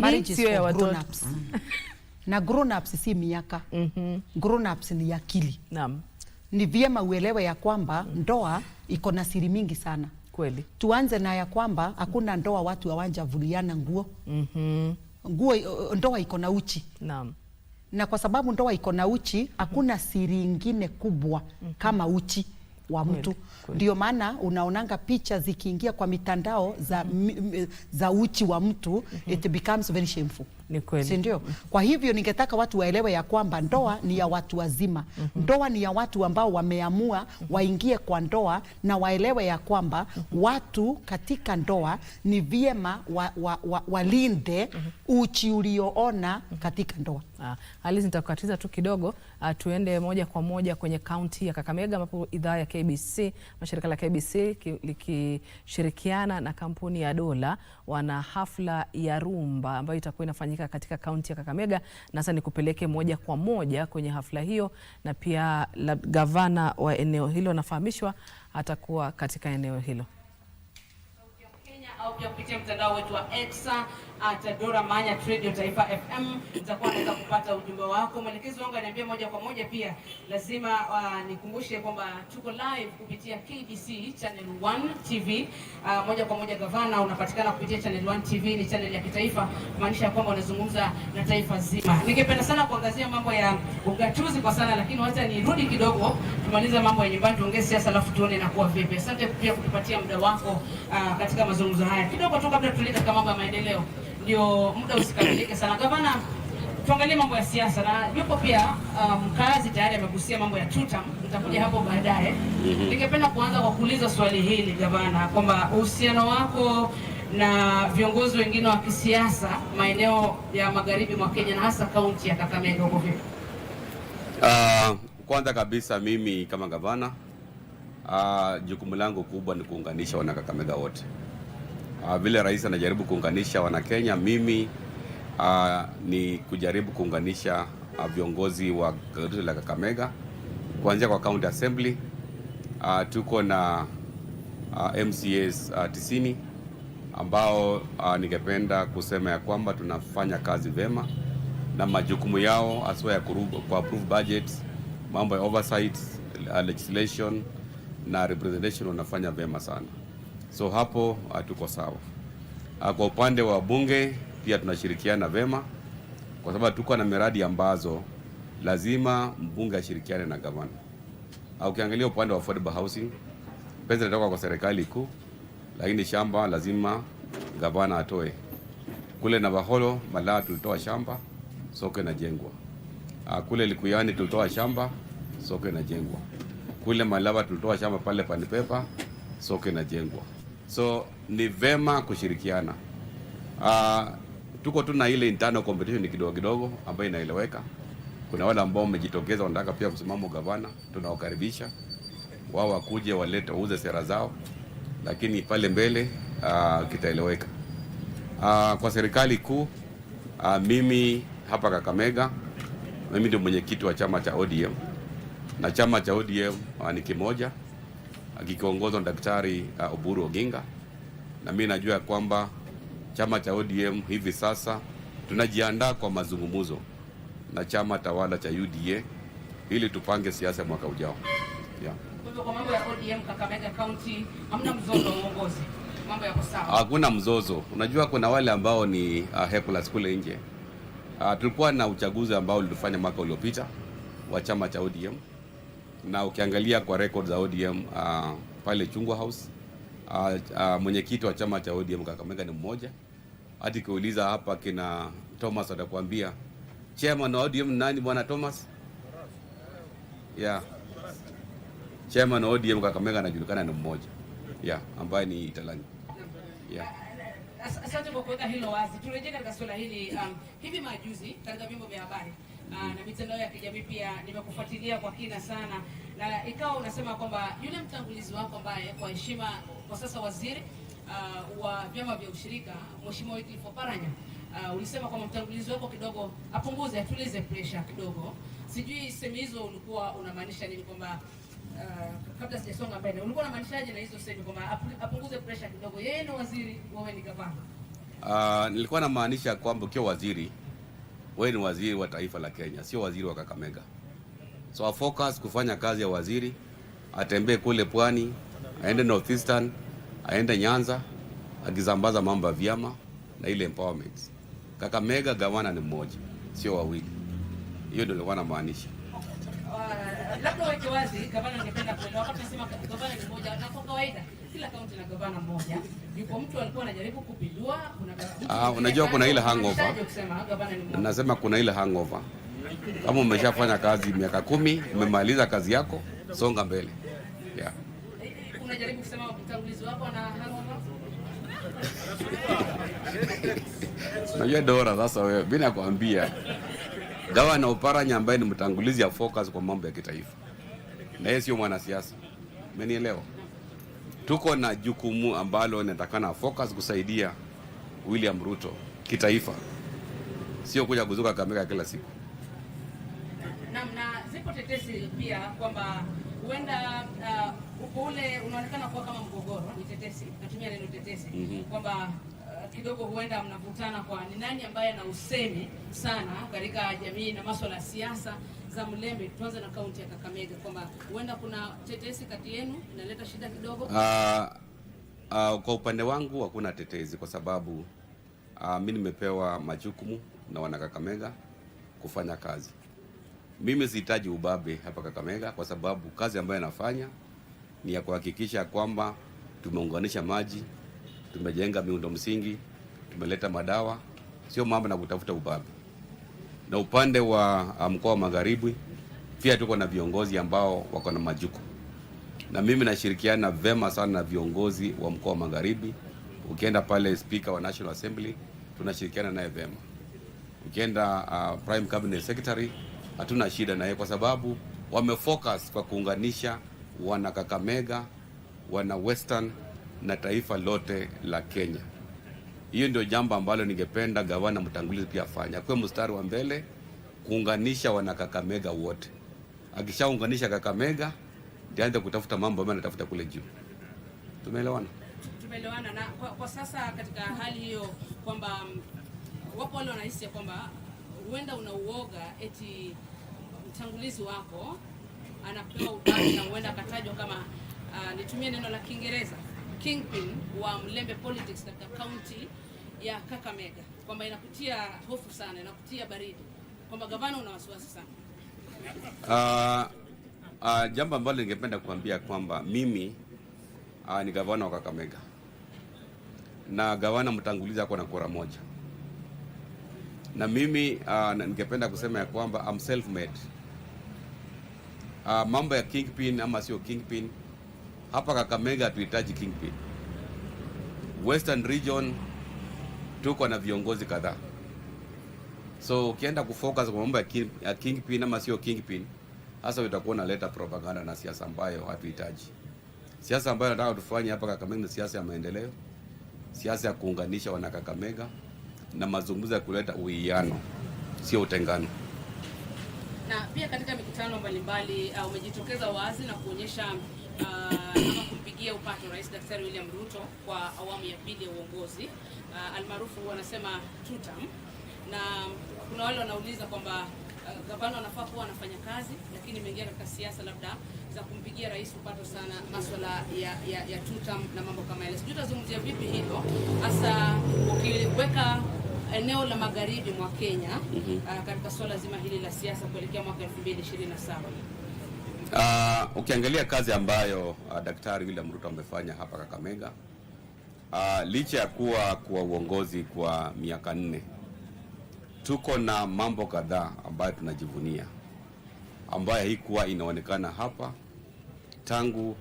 Marriage is for grown ups. Na grown ups si miaka. Grown ups ni akili. Naam. Ni vyema uelewe ya kwamba ndoa iko na siri mingi sana. Kweli. Tuanze na ya kwamba hakuna ndoa watu hawanja vuliana nguo. Nguo, ndoa iko na uchi. Naam. Na kwa sababu ndoa iko na uchi, hakuna siri ingine kubwa kama uchi wa mtu. Ndio maana unaonanga picha zikiingia kwa mitandao za uchi wa mtu, it becomes very shameful. Ni kweli. Si ndio? Kwa hivyo ningetaka watu waelewe ya kwamba ndoa ni ya watu wazima. Ndoa ni ya watu ambao wameamua waingie kwa ndoa, na waelewe ya kwamba watu katika ndoa ni vyema walinde uchi ulioona katika ndoa. Alice, nitakukatiza tu kidogo, tuende moja kwa moja kwenye kaunti ya Kakamega ambapo idhaa ya KBC, mashirika la KBC likishirikiana na kampuni ya Dola wana hafla ya rumba ambayo itakuwa inafanyika katika kaunti ya Kakamega, na sasa nikupeleke moja kwa moja kwenye hafla hiyo, na pia gavana wa eneo hilo nafahamishwa atakuwa katika eneo hilo. Au pia kupitia mtandao wetu wa X @Dora Manya Radio Taifa FM utakuwa unaweza kupata ujumbe wako. Mwelekezi wangu ananiambia moja kwa moja pia lazima nikumbushe kwamba tuko live kupitia KBC Channel 1 TV. Moja kwa moja gavana unapatikana kupitia Channel 1 TV, ni channel ya kitaifa, maanisha kwamba unazungumza na taifa zima. Ningependa sana kuangazia mambo ya ugatuzi kwa sana, lakini wacha nirudi kidogo tumalize mambo ya nyumbani, tuongee siasa alafu tuone inakuwa vipi. Asante pia kutupatia muda wako katika mazungumzo haya. Kidogo tu kabla tulete kama mambo ya maendeleo, ndio muda usikamilike sana. Gavana, tuangalie mambo ya siasa, na yupo pia mkazi tayari amegusia mambo ya tutam, nitakuja hapo baadaye. Ningependa kuanza kwa kuuliza swali hili gavana, kwamba uhusiano wako na viongozi wengine wa kisiasa maeneo ya magharibi mwa Kenya na hasa kaunti ya Kakamega huko vipi? Kwanza kabisa mimi kama gavana, jukumu langu kubwa ni kuunganisha wana Kakamega wote. Vile rais anajaribu kuunganisha wana Kenya, mimi ni kujaribu kuunganisha viongozi wa gatuzi la Kakamega kuanzia kwa county assembly. Tuko na MCAs 90 ambao ningependa kusema ya kwamba tunafanya kazi vema na majukumu yao haswa ya approve budget, mambo ya oversight, legislation na representation wanafanya vema sana. So hapo tuko sawa. Kwa upande wa bunge pia tunashirikiana vema, kwa sababu tuko na miradi ambazo lazima mbunge ashirikiane na gavana. Ukiangalia upande wa affordable housing, pesa inatoka kwa serikali kuu, lakini shamba lazima gavana atoe. Kule Navaholo Malaa tulitoa shamba, soko inajengwa. Kule Likuyani tulitoa shamba, soko inajengwa. Kule Malaba tulitoa shamba pale Panipepa, soko inajengwa. So ni vema kushirikiana. Tuko tu na ile internal competition kidogo kidogo ambayo inaeleweka. Kuna wale ambao wamejitokeza wanataka pia kusimama gavana, tunawakaribisha. Wao wakuje walete wauze sera zao, lakini pale mbele kitaeleweka. Kwa serikali kuu, mimi hapa Kakamega, mimi ndio mwenyekiti wa chama cha ODM. Na chama cha ODM ni kimoja, kikiongozwa na Daktari Oburu Oginga. Na mimi najua kwamba chama cha ODM hivi sasa tunajiandaa kwa mazungumzo na chama tawala cha UDA ili tupange siasa mwaka ujao. Kwa mambo ya ODM Kakamega County hamna mzozo wa uongozi. Mambo yako sawa. Hakuna mzozo. Unajua kuna wale ambao ni helpless kule nje. Tulikuwa na uchaguzi ambao ulifanya mwaka uliopita wa chama cha ODM. Na ukiangalia kwa records za ODM pale Chungwa House, mwenyekiti wa chama cha ODM Kakamega ni mmoja. Hadi kuuliza hapa kina Thomas atakwambia chairman wa ODM nani bwana Thomas? Chairman wa ODM Kakamega anajulikana ni mmoja. Ambaye ni Italani. Asante kwa kuweka hilo wazi. Turejee katika swala hili. Hivi majuzi katika vyombo vya habari na mitandao ya kijamii pia nimekufuatilia kwa kina sana, na ikawa unasema kwamba yule mtangulizi wako ambaye kwa heshima kwa sasa waziri wa vyama vya ushirika Mheshimiwa Wycliffe Oparanya, ulisema kwamba mtangulizi wako kidogo apunguze, atulize pressure kidogo. Sijui semi hizo ulikuwa unamaanisha nini, kwamba kabla sijasonga mbele ulikuwa unamaanishaje na hizo semi kwamba apunguze pressure kidogo? Yeye ni waziri, wewe ni gavana. Nilikuwa namaanisha kwamba ukiwa waziri, wewe ni waziri wa taifa la Kenya, sio waziri wa Kakamega. So focus kufanya kazi ya waziri, atembee kule pwani, aende North Eastern, aende Nyanza, akizambaza mambo ya vyama na ile empowerment. Kakamega gavana ni mmoja, sio wawili. Hiyo ndio nilikuwa namaanisha. Labda weke wazi, gavana ningependa kuelewa. Wakati tunasema gavana ni mmoja, na kwa kawaida kila kaunti na gavana mmoja. Yuko mtu alikuwa anajaribu kupindua, unajua kuna ile hangover. Nasema kuna ile hangover. Kama umeshafanya kazi miaka 10, umemaliza kazi yako, songa mbele. Yeah. Unajaribu kusema mtangulizi wako na hangover? Unajua Dora, sasa wewe mimi nakwambia Gavana Oparanya ambaye ni mtangulizi ya focus kwa mambo ya kitaifa. Na yeye sio mwanasiasa. Umenielewa? Tuko na jukumu ambalo linatakana focus kusaidia William Ruto kitaifa. Sio kuja kuzuka Kakamega kila siku. Na zipo tetesi pia kwamba huenda ule unaonekana kuwa kama mgogoro, ni tetesi. Natumia neno tetesi kwamba kidogo huenda mnavutana kwa ni nani ambaye ana usemi sana katika jamii na masuala ya siasa za Mlembe. Tuanze na kaunti ya Kakamega, kwamba huenda kuna tetesi kati yenu inaleta shida kidogo. Kwa upande wangu hakuna tetesi, kwa sababu mimi nimepewa majukumu na wana Kakamega kufanya kazi. Mimi sihitaji ubabe hapa Kakamega, kwa sababu kazi ambayo nafanya ni ya kuhakikisha kwamba tumeunganisha maji, tumejenga miundo msingi, tumeleta madawa, sio mambo na kutafuta ubabe. Na upande wa mkoa wa Magharibi pia tuko na viongozi ambao wako na majukumu. Na mimi nashirikiana vema sana na viongozi wa mkoa wa Magharibi. Ukienda pale Speaker wa National Assembly, tunashirikiana naye vema. Ukienda Prime Cabinet Secretary, hatuna shida naye, kwa sababu wamefocus kwa kuunganisha wana Kakamega, wana Western na taifa lote la Kenya. Hiyo ndio jambo ambalo ningependa gavana mtangulizi pia afanye. Kwa mstari wa mbele kuunganisha wana Kakamega wote. Akishaunganisha Kakamega, ndianze kutafuta mambo ambayo anatafuta kule juu. Tumeelewana? Tumeelewana. Na kwa sasa katika hali hiyo kwamba wapo wale wanahisi kwamba huenda unauoga eti mtangulizi wako anapewa ubabe na huenda akatajwa kama nitumie neno la Kiingereza kingpin wa Mlembe politics katika kaunti ya Kakamega, kwamba inakutia hofu sana, inakutia baridi, kwamba gavana una wasiwasi sana. Jambo ambalo ningependa kuambia kwamba mimi ni gavana wa Kakamega, na gavana mtangulizi ako na kura moja, na mimi ningependa kusema ya kwamba I'm self made. Mambo ya kingpin ama sio kingpin, hapa Kakamega tuhitaji kingpin. Western region tuko na viongozi kadhaa. So ukienda kufocus kwa mambo ya kingpin ama sio kingpin, hasa utakuwa unaleta propaganda na siasa ambayo hatuhitaji. Siasa ambayo nataka tufanye hapa Kakamega ni siasa ya maendeleo, siasa ya kuunganisha wana Kakamega na mazungumzo ya kuleta uwiano, sio utengano. Na pia katika mikutano mbalimbali umejitokeza wazi na kuonyesha kumpigia upato Rais Daktari William Ruto kwa awamu ya pili ya uongozi, almaarufu wanasema tutam. Na kuna wale wanauliza kwamba gavana anafaa kuwa anafanya kazi, lakini imeingia katika siasa labda za kumpigia rais upato sana, masuala ya tutam na mambo kama yale. Sijui utazungumzia vipi hilo, hasa ukiweka eneo la magharibi mwa Kenya katika swala zima hili la siasa kuelekea mwaka 2027. Ukiangalia kazi ambayo Daktari William Ruto amefanya hapa Kakamega, licha ya kuwa kwa uongozi kwa miaka 4, tuko na mambo kadhaa ambayo tunajivunia, ambayo haikuwa inaonekana hapa tangu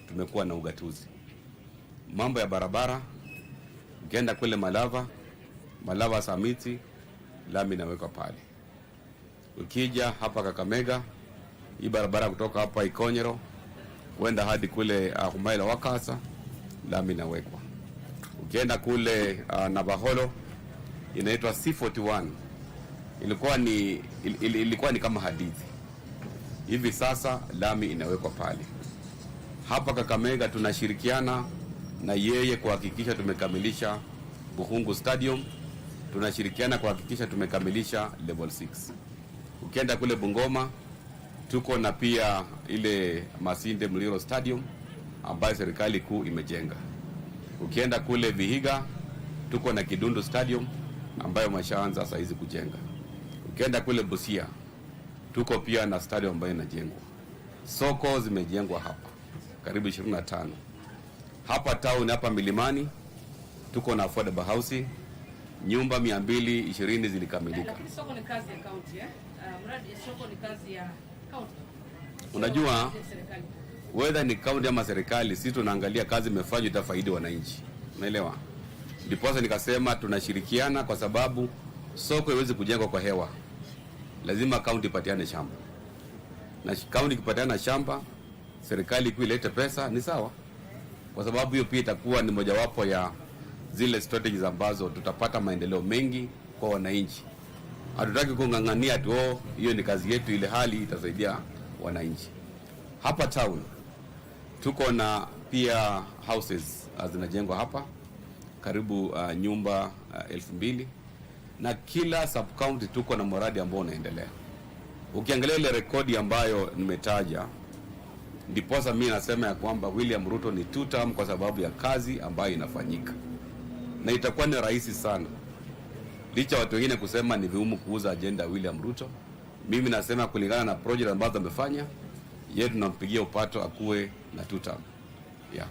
tumekuwa na ugatuzi. Mambo ya barabara, ukienda kule Malava Samiti, lami inawekwa pale. Ukija hapa Kakamega, hii barabara kutoka hapa Ikonyero kwenda hadi kule Humaila Wakasa, lami inawekwa. Ukienda kule Navaholo, inaitwa C41, ilikuwa ni kama hadithi. Hivi sasa lami inawekwa pale. Hapa Kakamega tunashirikiana na yeye kuhakikisha tumekamilisha Buhungu Stadium tunashirikiana kuhakikisha tumekamilisha level 6. Ukienda kule Bungoma tuko na pia ile Masinde Muliro Stadium ambayo serikali kuu imejenga. Ukienda kule Vihiga tuko na Kidundu Stadium ambayo mashaanza sasa hizi kujenga. Ukienda kule Busia tuko pia na stadium ambayo inajengwa. Soko zimejengwa hapa karibu 25. Hapa town hapa Milimani tuko na affordable housing, nyumba 220 zilikamilika. Lakini soko ni kazi ya county mradi ya soko ni kazi ya county. Unajua whether ni county ama serikali, sisi tunaangalia kazi imefanywa itafaidi wananchi. Unaelewa? Ndipo nikasema tunashirikiana kwa sababu soko haiwezi kujengwa kwa hewa. Lazima county ipatiane shamba. Na county ikipatiana shamba, serikali ilete pesa ni sawa. Kwa sababu hiyo pia itakuwa ni mojawapo ya zile strategies ambazo tutapata maendeleo mengi kwa wananchi. Hatutaki kung'ang'ania tu hiyo ni kazi yetu, ile hali itasaidia wananchi. Hapa town tuko na pia houses zinajengwa hapa karibu nyumba 2000 na kila sub county tuko na mradi ambao unaendelea. Ukiangalia ile rekodi ambayo nimetaja, ndiposa mimi nasema ya kwamba William Ruto ni 2 term kwa sababu ya kazi ambayo inafanyika. Na itakuwa ni rahisi sana. Licha watu wengine kusema ni vigumu kuuza agenda William Ruto, mimi nasema kulingana na project ambazo amefanya, yeye tunampigia upato akuwe na 2 term. Yeah.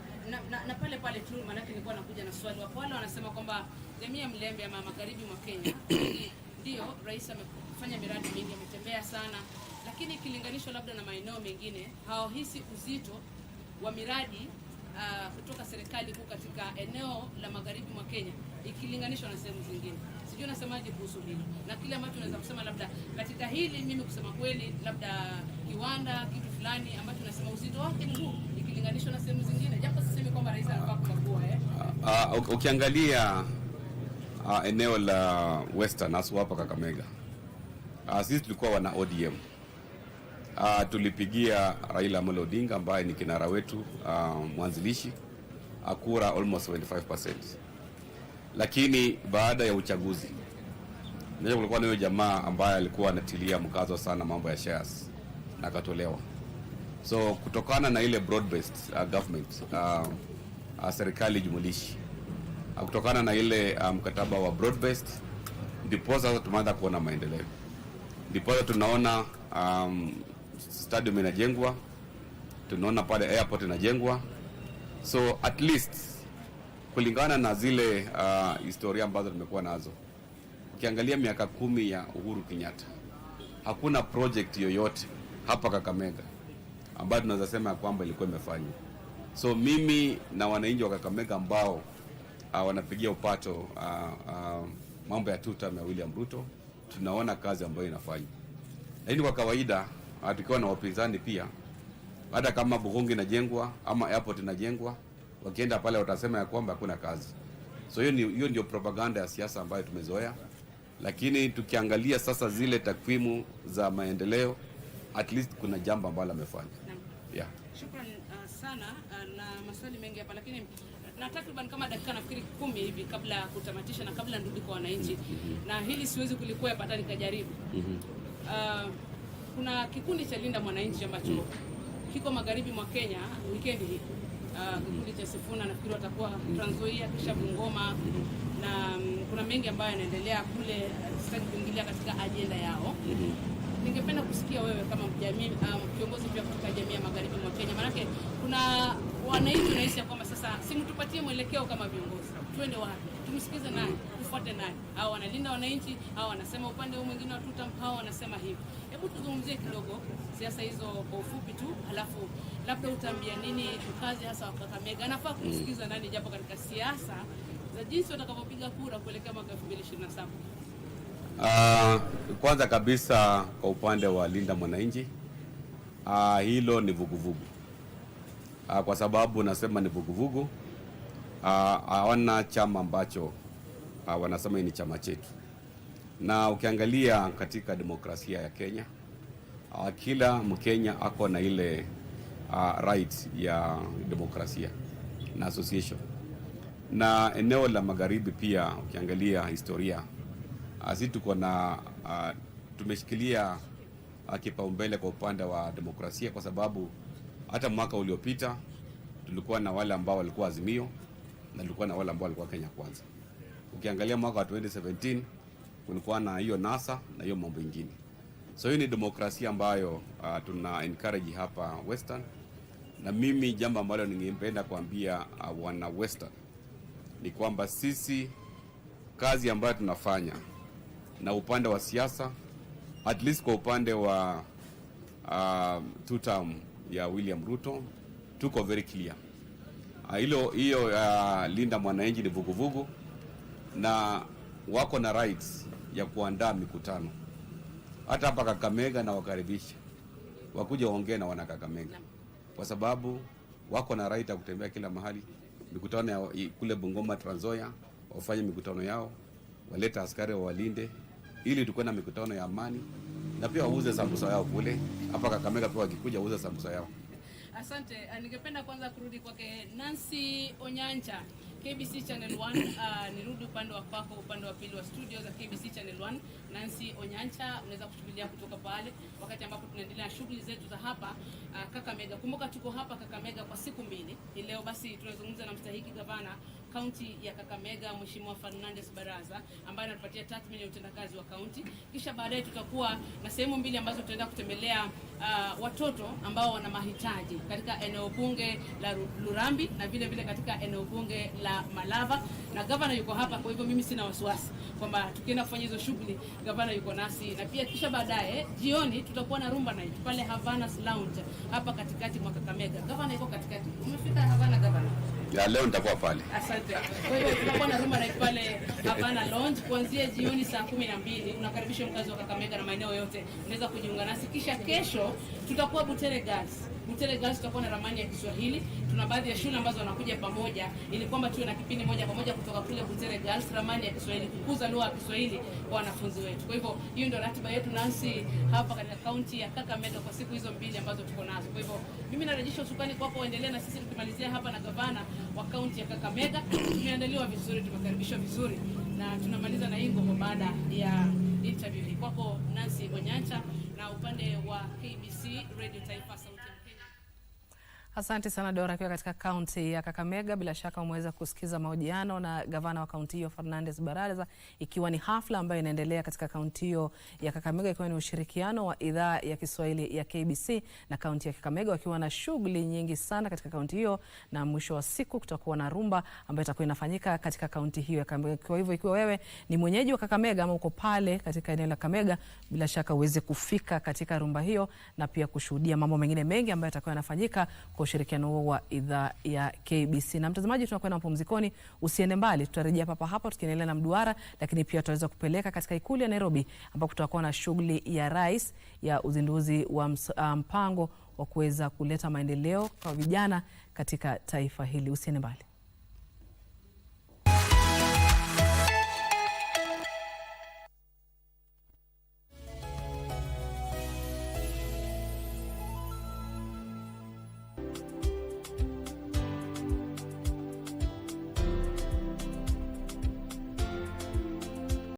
Na pale tu maana nilikuwa nakuja na swali. Wapo wale wanasema kwamba jamii ya Mlembe ama magharibi mwa Kenya ndio rais amefanya miradi mingi, ametembea sana, lakini ikilinganishwa labda na maeneo mengine hawahisi uzito wa miradi kutoka serikali kuu katika eneo la magharibi mwa Kenya ikilinganishwa na sehemu zingine. Sijui unasemaje kuhusu hilo? Na kile ambacho unaweza kusema labda katika hili, mimi kusema kweli labda kiwanda kitu fulani ambacho unasema uzito wake ni huu ikilinganishwa na sehemu zingine, japo sisemi kwamba rais anafaa kukagua ukiangalia eneo la Western hasa hapa Kakamega, sisi tulikuwa wana ODM. Tulipigia Raila Amolo Odinga ambaye ni kinara wetu mwanzilishi akura almost 75%. Lakini baada ya uchaguzi ndio kulikuwa na jamaa ambaye alikuwa anatilia mkazo sana mambo ya shares na akatolewa. So kutokana na ile broad based government serikali jumulishi, kutokana na ile mkataba wa broad based, ndipo sasa tumeanza kuona maendeleo. Ndipo tunaona stadium inajengwa, tunaona pale airport inajengwa. So at least kulingana na zile historia ambazo tumekuwa nazo, ukiangalia miaka 10 ya Uhuru Kenyatta, hakuna project yoyote hapa Kakamega ambayo tunaweza sema kwamba ilikuwa imefanywa. So mimi na wananchi wa Kakamega ambao wanapigia upato mambo ya 2 term ya William Ruto, tunaona kazi ambayo inafanywa. Lakini kwa kawaida tukiwa na wapinzani pia, hata kama Buhungu inajengwa ama airport inajengwa, wakienda pale watasema ya kwamba hakuna kazi. So hiyo ndio propaganda ya siasa ambayo tumezoea. Lakini tukiangalia sasa zile takwimu za maendeleo, at least kuna jambo ambalo amefanya. Yeah. Shukrani sana na maswali mengi hapa, lakini na takriban kama dakika nafikiri 10 hivi kabla kutamatisha na kabla nirudi kwa wananchi. Na hili siwezi kulikwepa hata nikajaribu. Kuna kikundi cha Linda Mwananchi ambacho kiko magharibi mwa Kenya weekend hii. Kikundi cha Sifuna nafikiri watakuwa Trans Nzoia kisha Bungoma, na kuna mengi ambayo yanaendelea kule, sitaki kuingilia katika ajenda yao. Ningependa kusikia wewe kama jamii kiongozi pia kutoka jamii ya magharibi mwa Kenya, maana kuna wananchi wanahisi kwamba sasa simtupatie mwelekeo kama viongozi, twende wapi, tumsikize nani, tufuate nani? Hao wanalinda wananchi, hao wanasema upande mwingine wa tutam, hao wanasema hivi. Hebu tuzungumzie kidogo siasa hizo kwa ufupi tu, halafu labda utaambia nini mkazi hasa wa Kakamega anafaa kumsikiza nani japo katika siasa za jinsi watakavyopiga kura kuelekea mwaka 2027. Kwanza kabisa kwa upande wa Linda Mwananchi, hilo ni vuguvugu. Kwa sababu nasema ni vuguvugu, hawana chama ambacho wanasema ni chama chetu. Na ukiangalia katika demokrasia ya Kenya, kila Mkenya ako na ile right ya demokrasia na association. na eneo la magharibi pia. Ukiangalia historia, sisi tuko na tumeshikilia kipaumbele kwa upande wa demokrasia, kwa sababu hata mwaka uliopita tulikuwa na wale ambao walikuwa Azimio na tulikuwa na wale ambao walikuwa Kenya Kwanza. Ukiangalia mwaka wa 2017 kulikuwa na hiyo NASA na hiyo mambo mengine. So hii ni demokrasia ambayo tuna encourage hapa Western, na mimi jambo ambalo ningependa kuambia wana Western ni kwamba sisi kazi ambayo tunafanya na upande wa siasa, at least kwa upande wa two term ya William Ruto, tuko very clear. Hiyo Linda Mwananchi ni vuguvugu, na wako na rights ya kuandaa mikutano hata hapa Kakamega, na wakaribisha wakuja waongee na wana Kakamega, kwa sababu wako na right ya kutembea kila mahali. Mikutano ya kule Bungoma, Trans Nzoia, wafanye mikutano yao, waleta askari walinde, ili tukuwe na mikutano ya amani, na pia wauze sambusa yao kule. Hapa Kakamega pia wakikuja wauze sambusa yao. Asante. Ningependa kwanza kurudi kwake Nancy Onyancha, KBC Channel 1. Nirudi upande wa kwako, upande wa pili wa studio za KBC Channel 1. Nancy Onyancha, unaweza kutumilia kutoka pale wakati ambapo tunaendelea na shughuli zetu za hapa Kakamega. Kumbuka tuko hapa Kakamega kwa siku mbili. Leo basi tunazungumza na mstahiki gavana kaunti ya Kakamega, Mheshimiwa Fernandes Baraza, ambaye anatupatia tathmini ya utendakazi wa kaunti. Kisha baadaye tutakuwa na sehemu mbili ambazo tutaenda kutembelea watoto ambao wana mahitaji katika eneo bunge la Lurambi na vile vile katika eneo bunge la Malava, na gavana yuko hapa. Kwa hivyo mimi sina wasiwasi kwamba tukienda kufanya hizo shughuli gavana yuko nasi. Na pia kisha baadaye jioni tutakuwa na rumba night pale Havana's Lounge hapa katikati mwa Kakamega. Gavana yuko katikati. Umefika Havana gavana? Ya leo nitakuwa pale. Asante. Kwa hivyo tutakuwa na rumba night pale Havana Lounge kuanzia jioni saa 12. Unakaribishwa mkazi wa Kakamega na maeneo yote, unaweza kujiunga nasi. Kisha kesho tutakuwa Butere Girls. Butere Girls tutakuwa na ramani ya Kiswahili. Tuna baadhi ya shule ambazo wanakuja pamoja ili kwamba tuwe na kipindi moja pamoja kutoka kule Butere Girls, ramani ya Kiswahili, kukuza lugha ya Kiswahili kwa wanafunzi wetu. Kwa hivyo hiyo ndio ratiba yetu Nancy hapa katika kaunti ya Kakamega kwa siku hizo mbili ambazo tuko nazo. Kwa hivyo mimi narejesha usukani kwako, endelea na sisi tukimalizia hapa na gavana wa kaunti ya Kakamega. Tumeandaliwa vizuri, tumekaribishwa vizuri, na tunamaliza na Ingo baada ya interview hii. Kwako Nancy Onyancha na upande wa KBC Radio Taifa Sauti ya Kenya. Asante sana Dora, akiwa katika kaunti ya Kakamega. Bila shaka umeweza kusikiza mahojiano na gavana wa kaunti hiyo Fernandes Baraza, ikiwa ni hafla ambayo inaendelea katika kaunti hiyo ya Kakamega, ikiwa ni ushirikiano wa idhaa ya Kiswahili ya KBC na kaunti ya Kakamega, wakiwa na shughuli nyingi sana katika kaunti hiyo, na mwisho wa siku kutakuwa na rumba ambayo itakuwa inafanyika katika kaunti hiyo ya Kakamega. Kwa hivyo ikiwa wewe ni mwenyeji wa Kakamega ama uko pale katika eneo la Kakamega, bila shaka uweze kufika katika rumba hiyo na pia kushuhudia mambo mengine mengi ambayo yatakuwa yanafanyika kwa ushirikiano huo wa idhaa ya KBC. Na mtazamaji, tunakwenda mapumzikoni, usiende mbali, tutarejea papa hapa tukiendelea na mduara, lakini pia tutaweza kupeleka katika ikulu ya Nairobi ambapo tutakuwa na shughuli ya rais ya uzinduzi wa mpango wa kuweza kuleta maendeleo kwa vijana katika taifa hili. Usiende mbali.